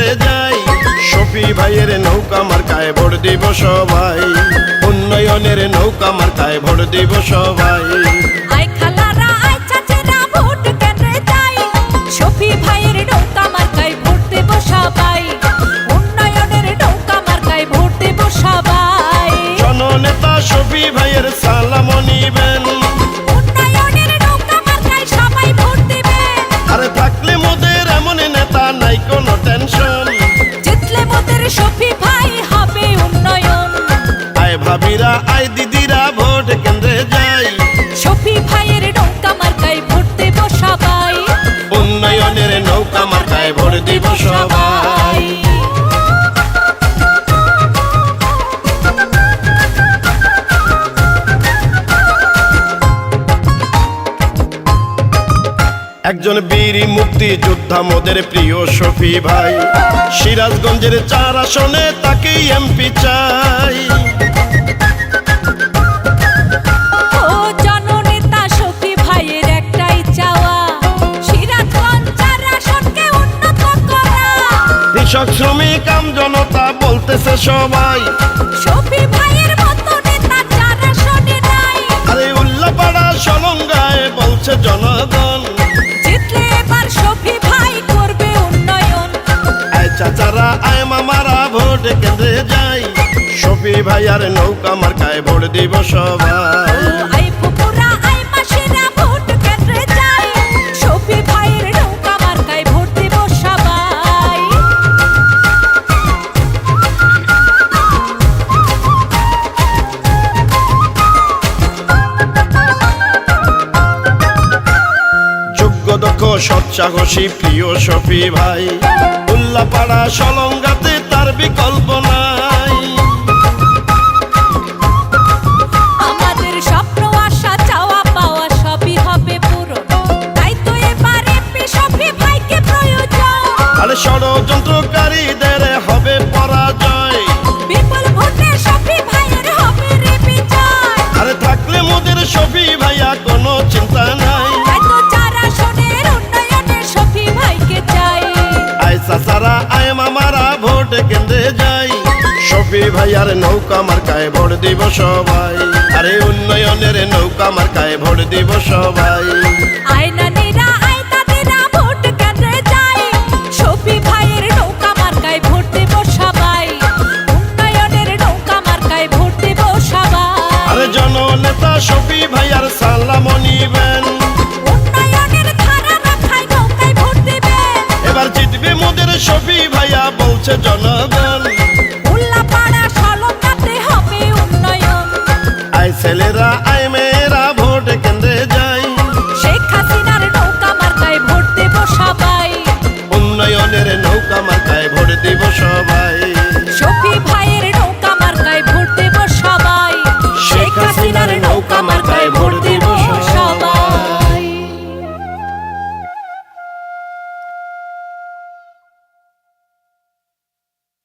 কেন্দ্রে যাই, শফি ভাইয়ের নৌকা মার্কায় ভোট দিব সবাই, উন্নয়নের নৌকা মার্কায় ভোট দিব সবাই। আয় খালারা আয় চাচারা ভোট কেন্দ্রে যাই, শফি ভাইয়ের নৌকা মার্কায় ভোট দেব সবাই, উন্নয়নের নৌকা মার্কায় ভোট দেব সবাই। জননেতা শফি ভাইয়ের সালাম নিবেন, উন্নয়নের নৌকা মার্কায় সবাই ভোট দিবেন। আরে থাকলে মোদের এমন নেতা নাই কোনো টেনশন, জিতলে মোদের শফি ভাই হবে উন্নয়ন। আয় ভাবিরা আয় দিদিরা ভোট কেন্দ্রে যাই, শফি ভাইয়ের নৌকা মার্কায় ভোট দেব সবাই, উন্নয়নের নৌকা মার্কায় ভোট দিব সবাই। একজন বীর মুক্তি যোদ্ধা মোদের প্রিয় শফি ভাই, সিরাজগঞ্জের 4 আসনে তাকেই এমপি চাই। ও জননেতা শফি ভাইয়ের একটাই চাওয়া, সিরাজগঞ্জ 4 আসনকে উন্নত করা। কৃষক শ্রমিক আম জনতা বলতেছে সবাই, শফি ভাইয়ের মতো নেতা 4 আসনে নাই। আরে উল্লাপাড়া সলঙ্গায় বলছে জনগণ, জিতলে এবার শফি ভাই করবে উন্নয়ন। আয় চাচারা আয় মামারা ভোট কেন্দ্রে যাই, শফি ভাইয়ার নৌকা মার্কায় ভোট দিব সবাই। আই ফুপুরা আই মাসিরা ভোট কেন্দ্রে যাই, শফি ভাইয়ের নৌকা মার্কায় ভোট দেব সবাই। যোগ্য দক্ষ সৎসাহসী প্রিয় শফি ভাই, উল্লাপাড়া সলঙ্গাতে তার বিকল্প নাই। আমাদের স্বপ্ন আশা চাওয়া পাওয়া সবই হবে পূরণ, তাই তো এবার এমপি শফি ভাইকে প্রয়োজন। আরে ষড়যন্ত্রকারীদের হবে পরাজয়, বিপুল ভোটে শফি ভাইয়ের হবে রে বিজয়। আরে থাকলে মোদের শফি ভাইয়া কোনো চিন্তা নাই। তাই তো 4 আসনের উন্নয়নে শফি ভাইকে চাই। আয় চাচারা আয় মামারা ভোট কেন্দ্রে যাই, শফি ভাইয়ার নৌকা মার্কায় ভোট দিব সবাই, আরে উন্নয়নের নৌকা মার্কায় ভোট দিব সবাই। আয় নানীরা আয় দাদিরা ভোট কেন্দ্রে যাই, শফি ভাইয়ের নৌকা মার্কায় ভোট দেব সবাই, উন্নয়নের নৌকা মার্কায় ভোট দেব সবাই। আরে জননেতা শফি ভাইয়ার সালাম নিবেন, উন্নয়নের ধারা রাখায় নৌকায় ভোট দিবেন। এবার জিতবে মোদের শফি ভাইয়া বলছে